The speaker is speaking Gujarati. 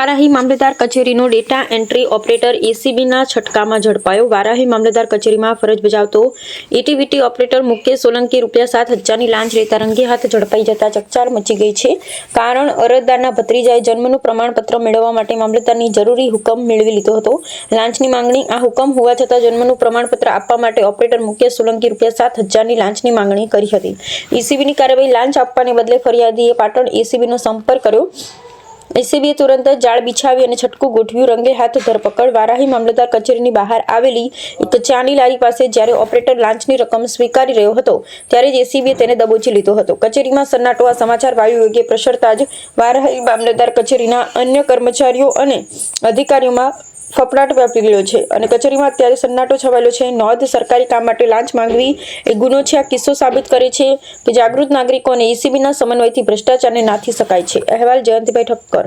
વારાહી મામલતદાર કચેરીનો ડેટા એન્ટ્રી ઓપરેટર એસીબીના છટકામાં ઝડપાયો। વારાહી મામલતદાર કચેરીમાં ફરજ બજાવતો એટીવીટી ઓપરેટર મુકેશ સોલંકી ₹7,000ની લાંચ લેતા રંગે હાથ ઝડપાઈ જતા ચકચાર મચી ગઈ છે। કારણ અરજદારના ભત્રીજાએ જન્મનું પ્રમાણપત્ર મેળવવા માટે મામલતદારની જરૂરી હુકમ મેળવી લીધો હતો। લાંચની માંગણી આ હુકમ હોવા છતાં જન્મનું પ્રમાણપત્ર આપવા માટે ઓપરેટર મુકેશ સોલંકી ₹7,000ની લાંચની માંગણી કરી હતી। એસીબીની કાર્યવાહી લાંચ આપવાને બદલે ફરિયાદીએ પાટણ એસીબીનો સંપર્ક કર્યો। એસીબીએ તુરંત જ જાળ બિછાવી અને છટકું ગોઠવ્યું। રંગે હાથ ધરપકડ। વારાહી મામલતદાર કચેરીની બહાર આવેલી એક ચાની લારી પાસે જ્યારે ઓપરેટર લાંચની રકમ સ્વીકારી રહ્યો હતો ત્યારે જ એસીબીએ તેને દબોચી લીધો હતો। કચેરીમાં સન્નાટો આ સમાચાર વાયુ વેગે પ્રસરતા જ વારાહી મામલતદાર કચેરીના અન્ય કર્મચારીઓ અને અધિકારીઓમાં ફફડાટ વ્યાપી ગયો છે અને કચેરીમાં અત્યારે સન્નાટો છવાયેલો છે। નોંધ: સરકારી કામ માટે લાંચ માંગવી એ ગુનો છે। આ કિસ્સો સાબિત કરે છે કે જાગૃત નાગરિકો અને એસીબીના સમન્વયથી ભ્રષ્ટાચારને નાથી શકાય છે। અહેવાલ: જયંતિભાઈ ઠક્કર।